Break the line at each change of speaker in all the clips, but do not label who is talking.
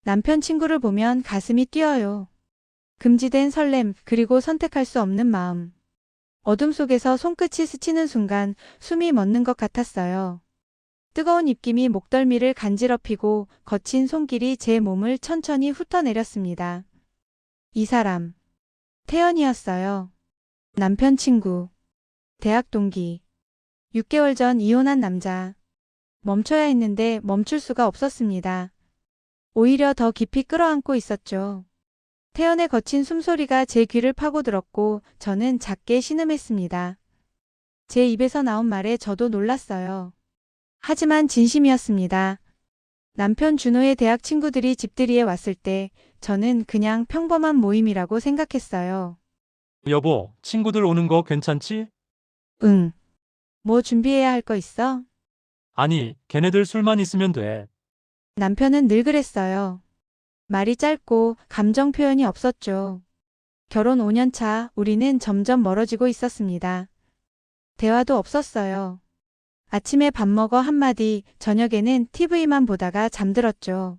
남편 친구를 보면 가슴이 뛰어요. 금지된 설렘, 그리고 선택할 수 없는 마음. 어둠 속에서 손끝이 스치는 순간 숨이 멎는 것 같았어요. 뜨거운 입김이 목덜미를 간지럽히고 거친 손길이 제 몸을 천천히 훑어내렸습니다. 이 사람, 태연이었어요. 남편 친구, 대학 동기, 6개월 전 이혼한 남자. 멈춰야 했는데 멈출 수가 없었습니다. 오히려 더 깊이 끌어안고 있었죠. 태연의 거친 숨소리가 제 귀를 파고들었고 저는 작게 신음했습니다. 제 입에서 나온 말에 저도 놀랐어요. 하지만 진심이었습니다. 남편 준호의 대학 친구들이 집들이에 왔을 때 저는 그냥 평범한 모임이라고 생각했어요.
여보, 친구들 오는 거 괜찮지?
응. 뭐 준비해야 할 거 있어?
아니, 걔네들 술만 있으면 돼.
남편은 늘 그랬어요. 말이 짧고 감정 표현이 없었죠. 결혼 5년 차 우리는 점점 멀어지고 있었습니다. 대화도 없었어요. 아침에 밥 먹어 한마디, 저녁에는 TV만 보다가 잠들었죠.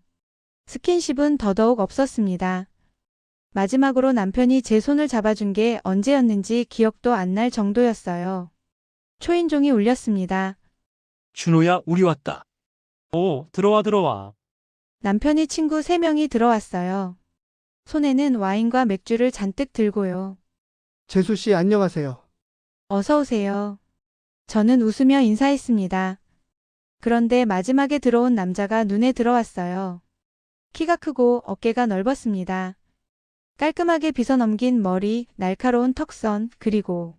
스킨십은 더더욱 없었습니다. 마지막으로 남편이 제 손을 잡아준 게 언제였는지 기억도 안 날 정도였어요. 초인종이 울렸습니다.
준호야, 우리 왔다.
오, 들어와, 들어와.
남편이 친구 3명이 들어왔어요. 손에는 와인과 맥주를 잔뜩 들고요.
재수 씨 안녕하세요.
어서 오세요. 저는 웃으며 인사했습니다. 그런데 마지막에 들어온 남자가 눈에 들어왔어요. 키가 크고 어깨가 넓었습니다. 깔끔하게 빗어넘긴 머리, 날카로운 턱선, 그리고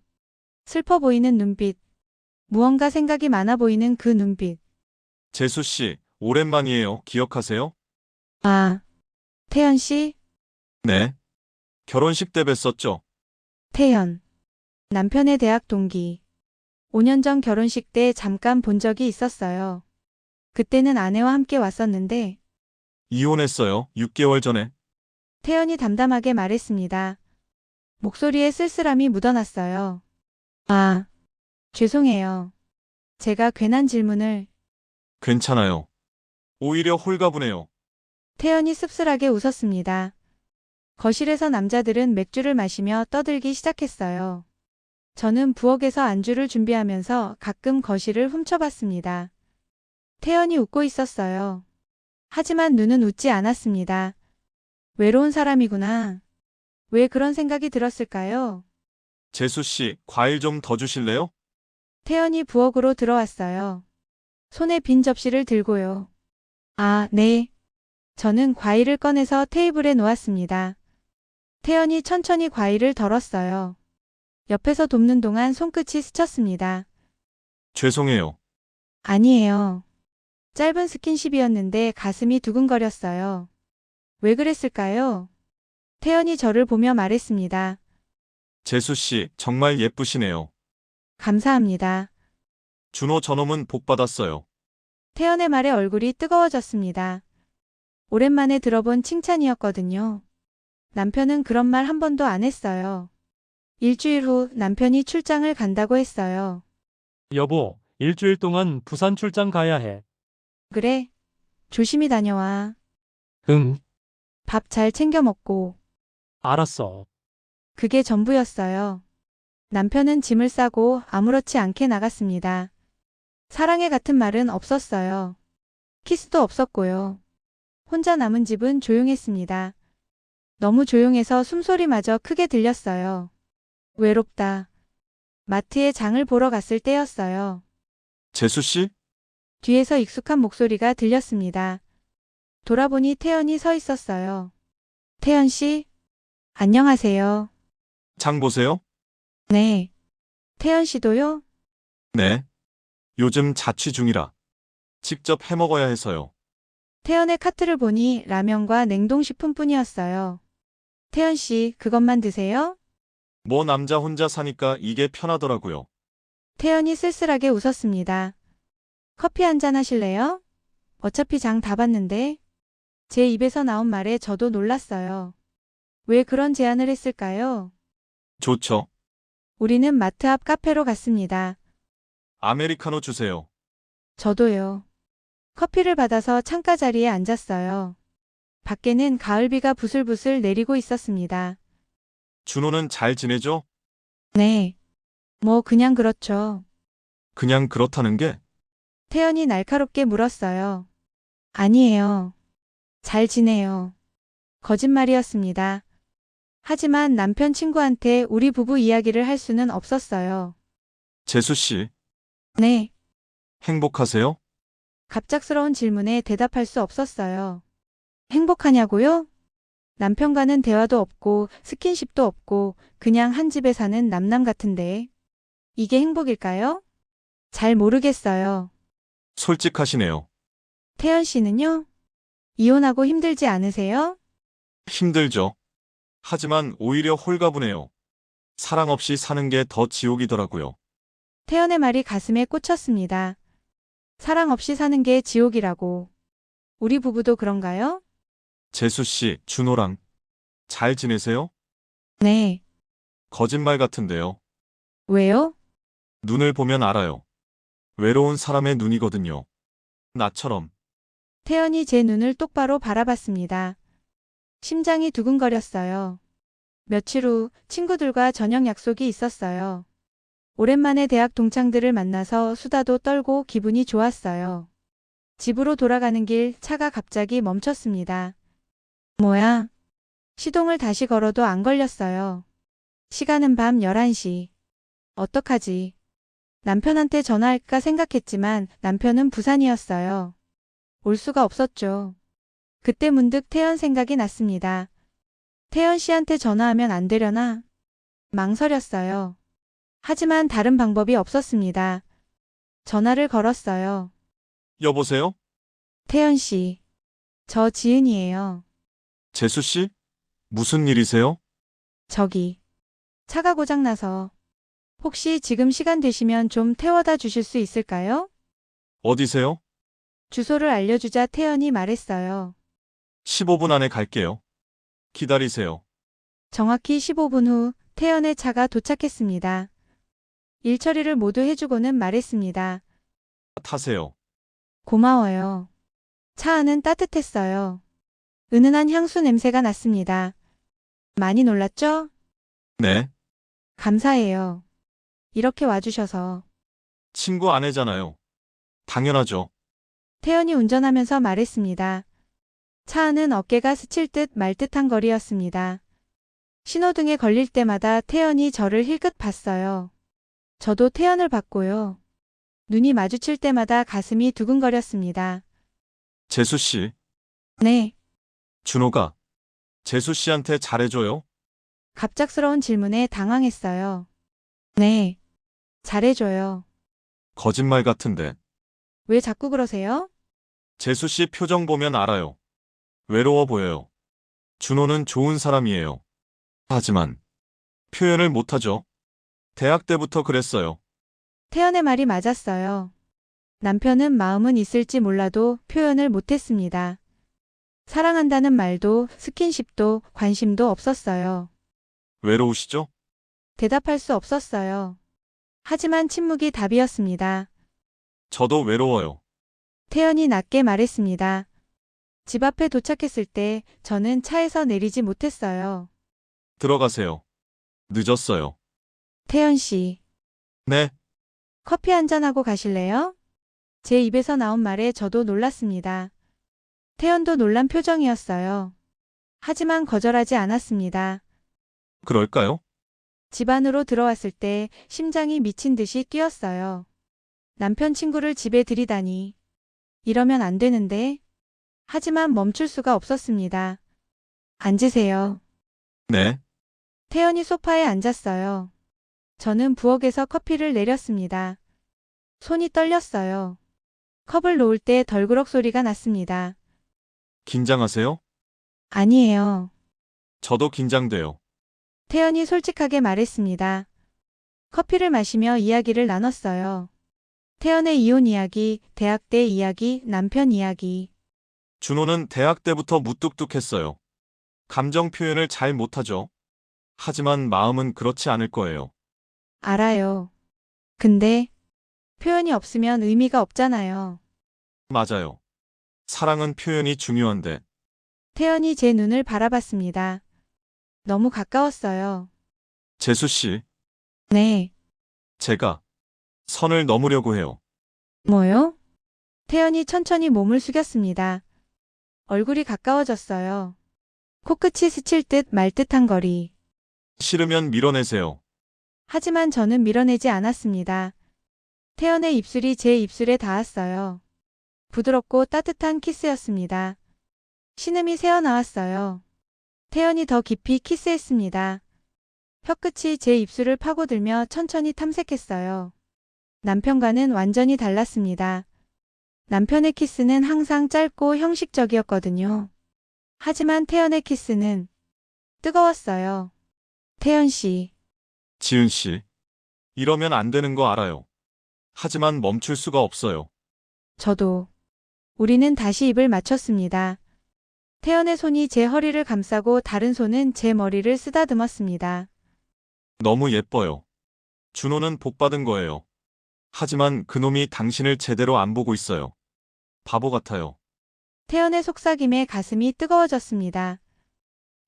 슬퍼 보이는 눈빛. 무언가 생각이 많아 보이는 그 눈빛.
재수 씨, 오랜만이에요. 기억하세요?
아, 태연 씨?
네. 결혼식 때 뵀었죠?
태연. 남편의 대학 동기. 5년 전 결혼식 때 잠깐 본 적이 있었어요. 그때는 아내와 함께 왔었는데
이혼했어요. 6개월 전에.
태연이 담담하게 말했습니다. 목소리에 쓸쓸함이 묻어났어요. 아, 죄송해요. 제가 괜한 질문을.
괜찮아요. 오히려 홀가분해요.
태연이 씁쓸하게 웃었습니다. 거실에서 남자들은 맥주를 마시며 떠들기 시작했어요. 저는 부엌에서 안주를 준비하면서 가끔 거실을 훔쳐봤습니다. 태연이 웃고 있었어요. 하지만 눈은 웃지 않았습니다. 외로운 사람이구나. 왜 그런 생각이 들었을까요?
재수 씨, 과일 좀 더 주실래요?
태연이 부엌으로 들어왔어요. 손에 빈 접시를 들고요. 아, 네. 저는 과일을 꺼내서 테이블에 놓았습니다. 태연이 천천히 과일을 덜었어요. 옆에서 돕는 동안 손끝이 스쳤습니다.
죄송해요.
아니에요. 짧은 스킨십이었는데 가슴이 두근거렸어요. 왜 그랬을까요? 태연이 저를 보며 말했습니다.
재수 씨, 정말 예쁘시네요.
감사합니다.
준호 저놈은 복 받았어요.
태연의 말에 얼굴이 뜨거워졌습니다. 오랜만에 들어본 칭찬이었거든요. 남편은 그런 말 한 번도 안 했어요. 일주일 후 남편이 출장을 간다고 했어요.
여보, 일주일 동안 부산 출장 가야 해.
그래? 조심히 다녀와.
응,
밥 잘 챙겨 먹고.
알았어.
그게 전부였어요. 남편은 짐을 싸고 아무렇지 않게 나갔습니다. 사랑해 같은 말은 없었어요. 키스도 없었고요. 혼자 남은 집은 조용했습니다. 너무 조용해서 숨소리마저 크게 들렸어요. 외롭다. 마트에 장을 보러 갔을 때였어요.
재수 씨?
뒤에서 익숙한 목소리가 들렸습니다. 돌아보니 태연이 서 있었어요. 태연 씨? 안녕하세요.
장 보세요?
네. 태연 씨도요?
네. 요즘 자취 중이라. 직접 해 먹어야 해서요.
태연의 카트를 보니 라면과 냉동식품뿐이었어요. 태연 씨, 그것만 드세요?
뭐 남자 혼자 사니까 이게 편하더라고요.
태연이 쓸쓸하게 웃었습니다. 커피 한잔 하실래요? 어차피 장 다 봤는데. 제 입에서 나온 말에 저도 놀랐어요. 왜 그런 제안을 했을까요?
좋죠.
우리는 마트 앞 카페로 갔습니다.
아메리카노 주세요.
저도요. 커피를 받아서 창가 자리에 앉았어요. 밖에는 가을비가 부슬부슬 내리고 있었습니다.
준호는 잘 지내죠?
네. 뭐 그냥 그렇죠.
그냥 그렇다는 게
태연이 날카롭게 물었어요. 아니에요. 잘 지내요. 거짓말이었습니다. 하지만 남편 친구한테 우리 부부 이야기를 할 수는 없었어요.
재수 씨,
네.
행복하세요?
갑작스러운 질문에 대답할 수 없었어요. 행복하냐고요? 남편과는 대화도 없고 스킨십도 없고 그냥 한 집에 사는 남남 같은데. 이게 행복일까요? 잘 모르겠어요.
솔직하시네요.
태연 씨는요? 이혼하고 힘들지 않으세요?
힘들죠. 하지만 오히려 홀가분해요. 사랑 없이 사는 게 더 지옥이더라고요.
태연의 말이 가슴에 꽂혔습니다. 사랑 없이 사는 게 지옥이라고. 우리 부부도 그런가요?
재수 씨, 준호랑 잘 지내세요?
네.
거짓말 같은데요.
왜요?
눈을 보면 알아요. 외로운 사람의 눈이거든요. 나처럼.
태연이 제 눈을 똑바로 바라봤습니다. 심장이 두근거렸어요. 며칠 후 친구들과 저녁 약속이 있었어요. 오랜만에 대학 동창들을 만나서 수다도 떨고 기분이 좋았어요. 집으로 돌아가는 길 차가 갑자기 멈췄습니다. 뭐야? 시동을 다시 걸어도 안 걸렸어요. 시간은 밤 11시. 어떡하지? 남편한테 전화할까 생각했지만 남편은 부산이었어요. 올 수가 없었죠. 그때 문득 태연 생각이 났습니다. 태연 씨한테 전화하면 안 되려나? 망설였어요. 하지만 다른 방법이 없었습니다. 전화를 걸었어요.
여보세요?
태연 씨. 저 지은이에요.
재수 씨? 무슨 일이세요?
저기. 차가 고장나서. 혹시 지금 시간 되시면 좀 태워다 주실 수 있을까요?
어디세요?
주소를 알려주자 태연이 말했어요.
15분 안에 갈게요. 기다리세요.
정확히 15분 후 태연의 차가 도착했습니다. 일 처리를 모두 해주고는 말했습니다.
타세요.
고마워요. 차 안은 따뜻했어요. 은은한 향수 냄새가 났습니다. 많이 놀랐죠?
네.
감사해요. 이렇게 와주셔서.
친구 아내잖아요. 당연하죠.
태연이 운전하면서 말했습니다. 차 안은 어깨가 스칠 듯 말 듯한 거리였습니다. 신호등에 걸릴 때마다 태연이 저를 힐끗 봤어요. 저도 태연을 봤고요. 눈이 마주칠 때마다 가슴이 두근거렸습니다.
재수 씨,
네.
준호가 재수 씨한테 잘해줘요?
갑작스러운 질문에 당황했어요. 네. 잘해줘요.
거짓말 같은데.
왜 자꾸 그러세요?
재수 씨 표정 보면 알아요. 외로워 보여요. 준호는 좋은 사람이에요. 하지만 표현을 못하죠. 대학 때부터 그랬어요.
태연의 말이 맞았어요. 남편은 마음은 있을지 몰라도 표현을 못했습니다. 사랑한다는 말도 스킨십도 관심도 없었어요.
외로우시죠?
대답할 수 없었어요. 하지만 침묵이 답이었습니다.
저도 외로워요.
태연이 낮게 말했습니다. 집 앞에 도착했을 때 저는 차에서 내리지 못했어요.
들어가세요. 늦었어요.
태연 씨,
네,
커피 한잔하고 가실래요? 제 입에서 나온 말에 저도 놀랐습니다. 태연도 놀란 표정이었어요. 하지만 거절하지 않았습니다.
그럴까요?
집 안으로 들어왔을 때 심장이 미친 듯이 뛰었어요. 남편 친구를 집에 들이다니. 이러면 안 되는데. 하지만 멈출 수가 없었습니다. 앉으세요.
네,
태연이 소파에 앉았어요. 저는 부엌에서 커피를 내렸습니다. 손이 떨렸어요. 컵을 놓을 때 덜그럭 소리가 났습니다.
긴장하세요?
아니에요.
저도 긴장돼요.
태연이 솔직하게 말했습니다. 커피를 마시며 이야기를 나눴어요. 태연의 이혼 이야기, 대학 때 이야기, 남편 이야기.
준호는 대학 때부터 무뚝뚝했어요. 감정 표현을 잘 못하죠. 하지만 마음은 그렇지 않을 거예요.
알아요. 근데 표현이 없으면 의미가 없잖아요.
맞아요. 사랑은 표현이 중요한데
태연이 제 눈을 바라봤습니다. 너무 가까웠어요.
재수 씨,
네.
제가 선을 넘으려고 해요.
뭐요? 태연이 천천히 몸을 숙였습니다. 얼굴이 가까워졌어요. 코끝이 스칠 듯 말 듯한 거리.
싫으면 밀어내세요.
하지만 저는 밀어내지 않았습니다. 태연의 입술이 제 입술에 닿았어요. 부드럽고 따뜻한 키스였습니다. 신음이 새어나왔어요. 태연이 더 깊이 키스했습니다. 혀끝이 제 입술을 파고들며 천천히 탐색했어요. 남편과는 완전히 달랐습니다. 남편의 키스는 항상 짧고 형식적이었거든요. 하지만 태연의 키스는 뜨거웠어요. 태연 씨,
지은 씨, 이러면 안 되는 거 알아요. 하지만 멈출 수가 없어요.
저도. 우리는 다시 입을 맞췄습니다. 태연의 손이 제 허리를 감싸고 다른 손은 제 머리를 쓰다듬었습니다.
너무 예뻐요. 준호는 복 받은 거예요. 하지만 그놈이 당신을 제대로 안 보고 있어요. 바보 같아요.
태연의 속삭임에 가슴이 뜨거워졌습니다.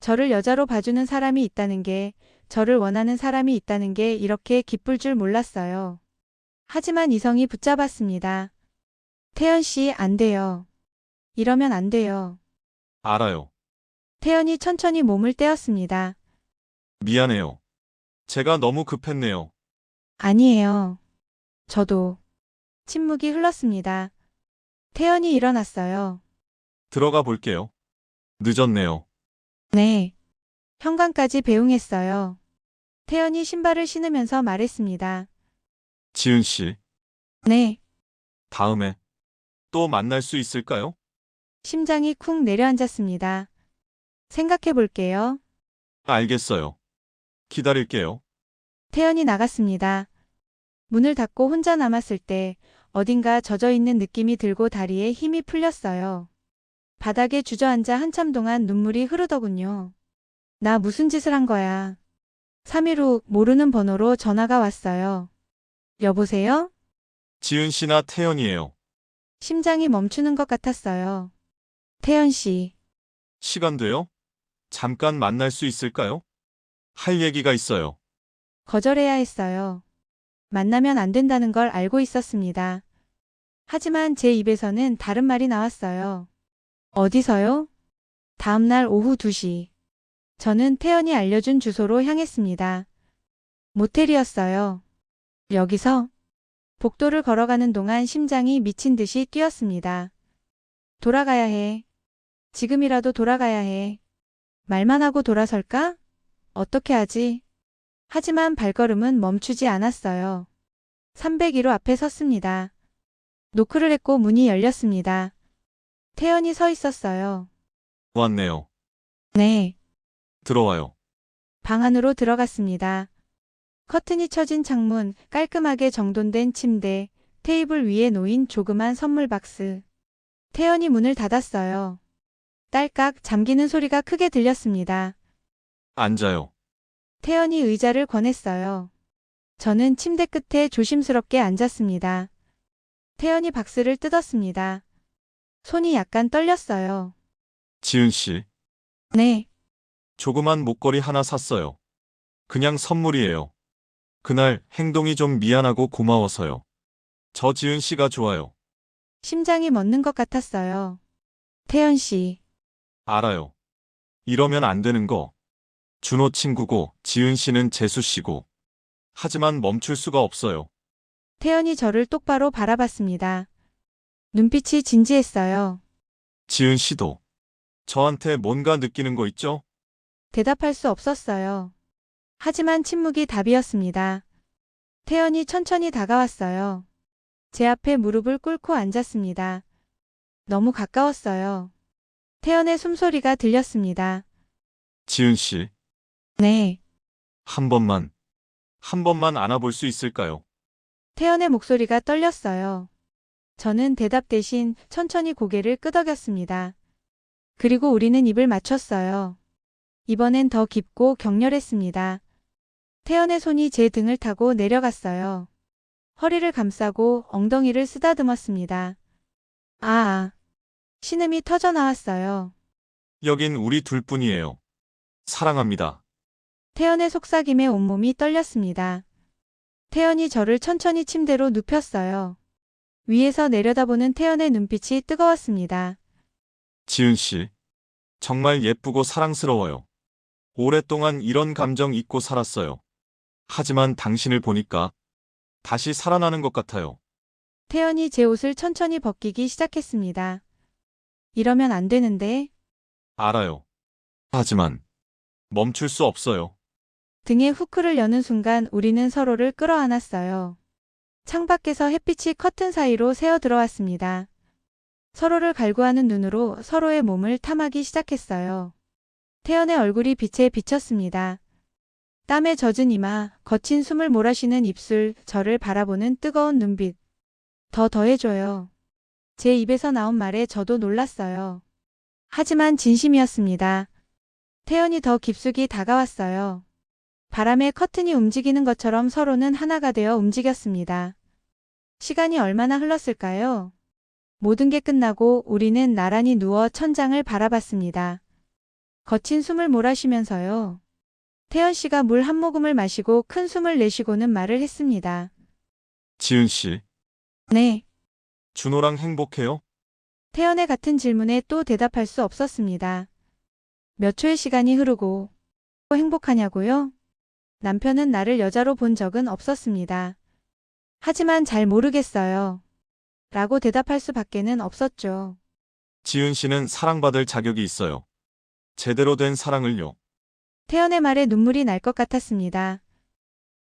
저를 여자로 봐주는 사람이 있다는 게, 저를 원하는 사람이 있다는 게 이렇게 기쁠 줄 몰랐어요. 하지만 이성이 붙잡았습니다. 태연 씨, 안 돼요. 이러면 안 돼요.
알아요.
태연이 천천히 몸을 떼었습니다.
미안해요. 제가 너무 급했네요.
아니에요. 저도. 침묵이 흘렀습니다. 태연이 일어났어요.
들어가 볼게요. 늦었네요.
네. 현관까지 배웅했어요. 태연이 신발을 신으면서 말했습니다.
지은 씨,
네.
다음에 또 만날 수 있을까요?
심장이 쿵 내려앉았습니다. 생각해 볼게요.
알겠어요. 기다릴게요.
태연이 나갔습니다. 문을 닫고 혼자 남았을 때 어딘가 젖어있는 느낌이 들고 다리에 힘이 풀렸어요. 바닥에 주저앉아 한참 동안 눈물이 흐르더군요. 나 무슨 짓을 한 거야. 3일 후 모르는 번호로 전화가 왔어요. 여보세요?
지은 씨나 태연이에요.
심장이 멈추는 것 같았어요. 태연 씨,
시간 돼요? 잠깐 만날 수 있을까요? 할 얘기가 있어요.
거절해야 했어요. 만나면 안 된다는 걸 알고 있었습니다. 하지만 제 입에서는 다른 말이 나왔어요. 어디서요? 다음 날 오후 2시. 저는 태연이 알려준 주소로 향했습니다. 모텔이었어요. 여기서 복도를 걸어가는 동안 심장이 미친 듯이 뛰었습니다. 돌아가야 해. 지금이라도 돌아가야 해. 말만 하고 돌아설까? 어떻게 하지? 하지만 발걸음은 멈추지 않았어요. 301호 앞에 섰습니다. 노크를 했고 문이 열렸습니다. 태연이 서 있었어요.
왔네요.
네.
들어와요.
방 안으로 들어갔습니다. 커튼이 쳐진 창문, 깔끔하게 정돈된 침대, 테이블 위에 놓인 조그만 선물 박스. 태연이 문을 닫았어요. 딸깍 잠기는 소리가 크게 들렸습니다.
앉아요.
태연이 의자를 권했어요. 저는 침대 끝에 조심스럽게 앉았습니다. 태연이 박스를 뜯었습니다. 손이 약간 떨렸어요.
지은 씨,
네.
조그만 목걸이 하나 샀어요. 그냥 선물이에요. 그날 행동이 좀 미안하고 고마워서요. 저 지은 씨가 좋아요.
심장이 멎는 것 같았어요. 태연 씨,
알아요. 이러면 안 되는 거. 준호 친구고 지은 씨는 재수 씨고. 하지만 멈출 수가 없어요.
태연이 저를 똑바로 바라봤습니다. 눈빛이 진지했어요.
지은 씨도 저한테 뭔가 느끼는 거 있죠?
대답할 수 없었어요. 하지만 침묵이 답이었습니다. 태연이 천천히 다가왔어요. 제 앞에 무릎을 꿇고 앉았습니다. 너무 가까웠어요. 태연의 숨소리가 들렸습니다.
지은 씨,
네.
한 번만 안아볼 수 있을까요?
태연의 목소리가 떨렸어요. 저는 대답 대신 천천히 고개를 끄덕였습니다. 그리고 우리는 입을 맞췄어요. 이번엔 더 깊고 격렬했습니다. 태연의 손이 제 등을 타고 내려갔어요. 허리를 감싸고 엉덩이를 쓰다듬었습니다. 아, 신음이 터져 나왔어요.
여긴 우리 둘뿐이에요. 사랑합니다.
태연의 속삭임에 온몸이 떨렸습니다. 태연이 저를 천천히 침대로 눕혔어요. 위에서 내려다보는 태연의 눈빛이 뜨거웠습니다.
지은 씨, 정말 예쁘고 사랑스러워요. 오랫동안 이런 감정 잊고 살았어요. 하지만 당신을 보니까 다시 살아나는 것 같아요.
태연이 제 옷을 천천히 벗기기 시작했습니다. 이러면 안 되는데.
알아요. 하지만 멈출 수 없어요.
등에 후크를 여는 순간 우리는 서로를 끌어안았어요. 창밖에서 햇빛이 커튼 사이로 새어 들어왔습니다. 서로를 갈구하는 눈으로 서로의 몸을 탐하기 시작했어요. 태연의 얼굴이 빛에 비쳤습니다. 땀에 젖은 이마, 거친 숨을 몰아쉬는 입술, 저를 바라보는 뜨거운 눈빛. 더 더해줘요. 제 입에서 나온 말에 저도 놀랐어요. 하지만 진심이었습니다. 태연이 더 깊숙이 다가왔어요. 바람에 커튼이 움직이는 것처럼 서로는 하나가 되어 움직였습니다. 시간이 얼마나 흘렀을까요? 모든 게 끝나고 우리는 나란히 누워 천장을 바라봤습니다. 거친 숨을 몰아쉬면서요. 태연 씨가 물 한 모금을 마시고 큰 숨을 내쉬고는 말을 했습니다.
지은 씨,
네.
준호랑 행복해요?
태연의 같은 질문에 또 대답할 수 없었습니다. 몇 초의 시간이 흐르고 행복하냐고요? 남편은 나를 여자로 본 적은 없었습니다. 하지만 잘 모르겠어요. 라고 대답할 수밖에는 없었죠.
지은 씨는 사랑받을 자격이 있어요. 제대로 된 사랑을요.
태연의 말에 눈물이 날 것 같았습니다.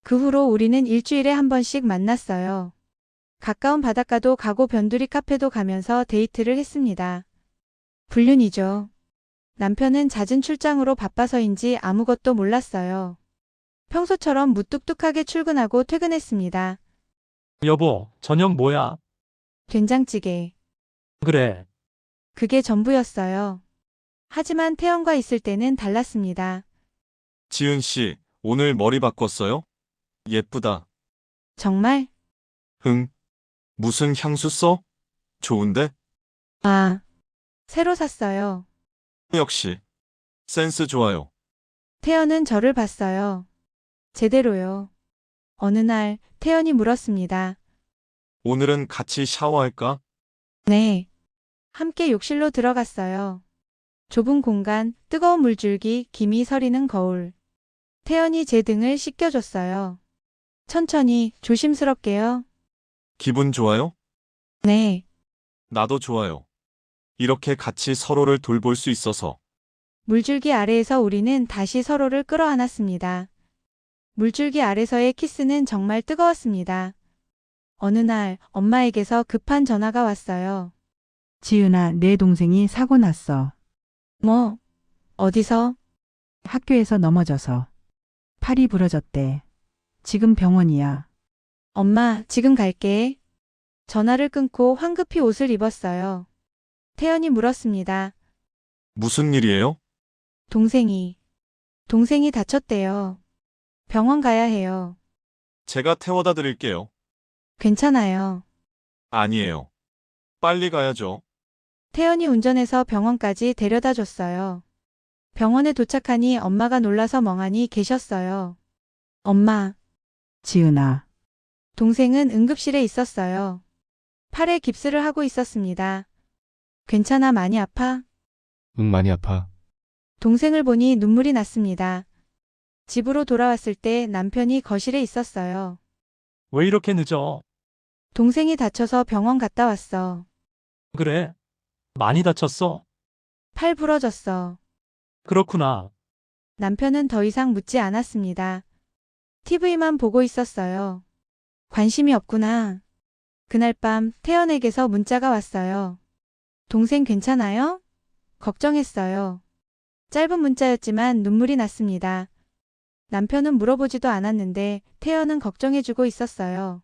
그 후로 우리는 일주일에 한 번씩 만났어요. 가까운 바닷가도 가고 변두리 카페도 가면서 데이트를 했습니다. 불륜이죠. 남편은 잦은 출장으로 바빠서인지 아무것도 몰랐어요. 평소처럼 무뚝뚝하게 출근하고 퇴근했습니다.
여보, 저녁 뭐야?
된장찌개.
그래.
그게 전부였어요. 하지만 태연과 있을 때는 달랐습니다.
지은 씨, 오늘 머리 바꿨어요? 예쁘다.
정말?
흥. 무슨 향수 써? 좋은데?
아, 새로 샀어요.
역시. 센스 좋아요.
태연은 저를 봤어요. 제대로요. 어느 날 태연이 물었습니다.
오늘은 같이 샤워할까?
네. 함께 욕실로 들어갔어요. 좁은 공간, 뜨거운 물줄기, 김이 서리는 거울. 태연이 제 등을 씻겨줬어요. 천천히, 조심스럽게요.
기분 좋아요?
네.
나도 좋아요. 이렇게 같이 서로를 돌볼 수 있어서.
물줄기 아래에서 우리는 다시 서로를 끌어안았습니다. 물줄기 아래서의 키스는 정말 뜨거웠습니다. 어느 날 엄마에게서 급한 전화가 왔어요.
지은아, 내 동생이 사고 났어.
뭐? 어디서?
학교에서 넘어져서. 팔이 부러졌대. 지금 병원이야.
엄마, 지금 갈게. 전화를 끊고 황급히 옷을 입었어요. 태연이 물었습니다.
무슨 일이에요?
동생이 다쳤대요. 병원 가야 해요.
제가 태워다 드릴게요.
괜찮아요.
아니에요. 빨리 가야죠.
태연이 운전해서 병원까지 데려다 줬어요. 병원에 도착하니 엄마가 놀라서 멍하니 계셨어요. 엄마,
지은아,
동생은 응급실에 있었어요. 팔에 깁스를 하고 있었습니다. 괜찮아, 많이 아파?
응, 많이 아파.
동생을 보니 눈물이 났습니다. 집으로 돌아왔을 때 남편이 거실에 있었어요.
왜 이렇게 늦어?
동생이 다쳐서 병원 갔다 왔어.
그래. 많이 다쳤어?
팔 부러졌어.
그렇구나.
남편은 더 이상 묻지 않았습니다. TV만 보고 있었어요. 관심이 없구나. 그날 밤 태연에게서 문자가 왔어요. 동생 괜찮아요? 걱정했어요. 짧은 문자였지만 눈물이 났습니다. 남편은 물어보지도 않았는데 태연은 걱정해주고 있었어요.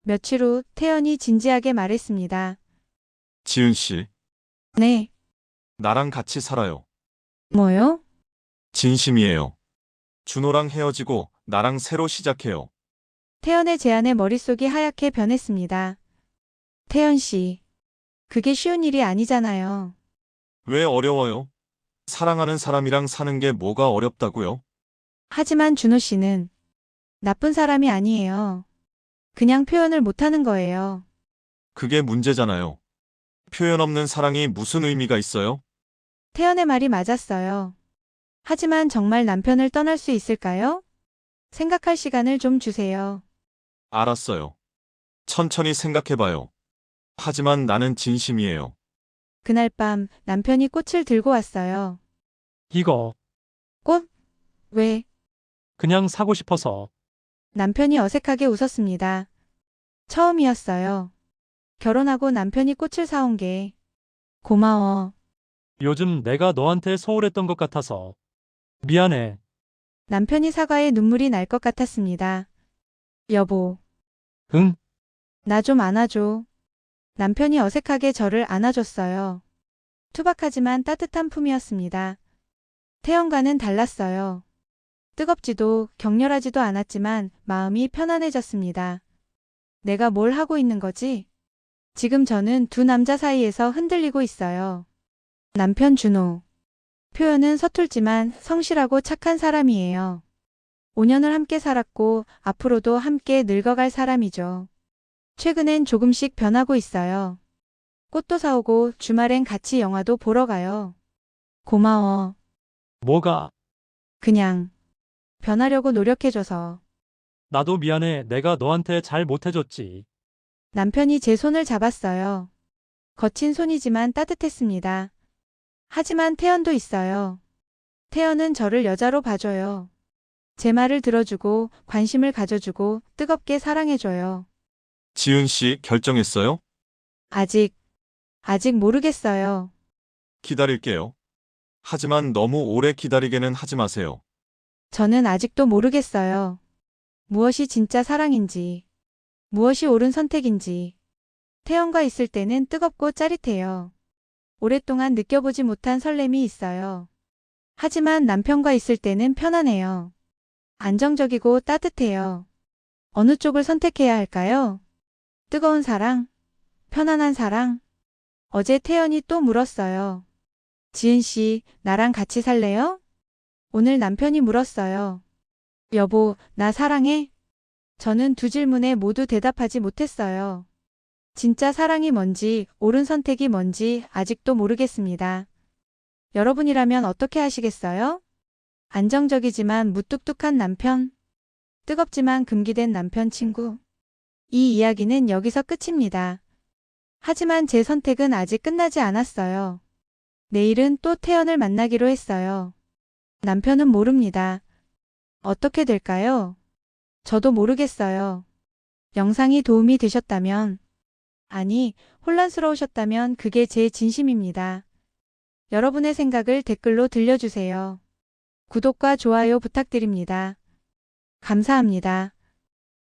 며칠 후 태연이 진지하게 말했습니다.
지은 씨,
네.
나랑 같이 살아요.
뭐요?
진심이에요. 준호랑 헤어지고 나랑 새로 시작해요.
태연의 제안에 머릿속이 하얗게 변했습니다. 태연 씨, 그게 쉬운 일이 아니잖아요.
왜 어려워요? 사랑하는 사람이랑 사는 게 뭐가 어렵다고요?
하지만 준호 씨는 나쁜 사람이 아니에요. 그냥 표현을 못하는 거예요.
그게 문제잖아요. 표현 없는 사랑이 무슨 의미가 있어요?
태연의 말이 맞았어요. 하지만 정말 남편을 떠날 수 있을까요? 생각할 시간을 좀 주세요.
알았어요. 천천히 생각해봐요. 하지만 나는 진심이에요.
그날 밤 남편이 꽃을 들고 왔어요.
이거
꽃? 왜?
그냥 사고 싶어서.
남편이 어색하게 웃었습니다. 처음이었어요. 결혼하고 남편이 꽃을 사온 게. 고마워.
요즘 내가 너한테 소홀했던 것 같아서. 미안해.
남편이 사과에 눈물이 날 것 같았습니다. 여보,
응?
나 좀 안아줘. 남편이 어색하게 저를 안아줬어요. 투박하지만 따뜻한 품이었습니다. 태연과는 달랐어요. 뜨겁지도 격렬하지도 않았지만 마음이 편안해졌습니다. 내가 뭘 하고 있는 거지? 지금 저는 두 남자 사이에서 흔들리고 있어요. 남편 준호. 표현은 서툴지만 성실하고 착한 사람이에요. 5년을 함께 살았고 앞으로도 함께 늙어갈 사람이죠. 최근엔 조금씩 변하고 있어요. 꽃도 사오고 주말엔 같이 영화도 보러 가요. 고마워.
뭐가?
그냥 변하려고 노력해줘서.
나도 미안해. 내가 너한테 잘 못해줬지.
남편이 제 손을 잡았어요. 거친 손이지만 따뜻했습니다. 하지만 태연도 있어요. 태연은 저를 여자로 봐줘요. 제 말을 들어주고 관심을 가져주고 뜨겁게 사랑해줘요.
지은 씨 결정했어요?
아직 모르겠어요.
기다릴게요. 하지만 너무 오래 기다리게는 하지 마세요.
저는 아직도 모르겠어요. 무엇이 진짜 사랑인지, 무엇이 옳은 선택인지. 태연과 있을 때는 뜨겁고 짜릿해요. 오랫동안 느껴보지 못한 설렘이 있어요. 하지만 남편과 있을 때는 편안해요. 안정적이고 따뜻해요. 어느 쪽을 선택해야 할까요? 뜨거운 사랑, 편안한 사랑. 어제 태연이 또 물었어요. 지은 씨, 나랑 같이 살래요? 오늘 남편이 물었어요. 여보, 나 사랑해? 저는 두 질문에 모두 대답하지 못했어요. 진짜 사랑이 뭔지, 옳은 선택이 뭔지 아직도 모르겠습니다. 여러분이라면 어떻게 하시겠어요? 안정적이지만 무뚝뚝한 남편, 뜨겁지만 금기된 남편 친구. 이 이야기는 여기서 끝입니다. 하지만 제 선택은 아직 끝나지 않았어요. 내일은 또 태연을 만나기로 했어요. 남편은 모릅니다. 어떻게 될까요? 저도 모르겠어요. 영상이 도움이 되셨다면, 아니, 혼란스러우셨다면 그게 제 진심입니다. 여러분의 생각을 댓글로 들려주세요. 구독과 좋아요 부탁드립니다. 감사합니다.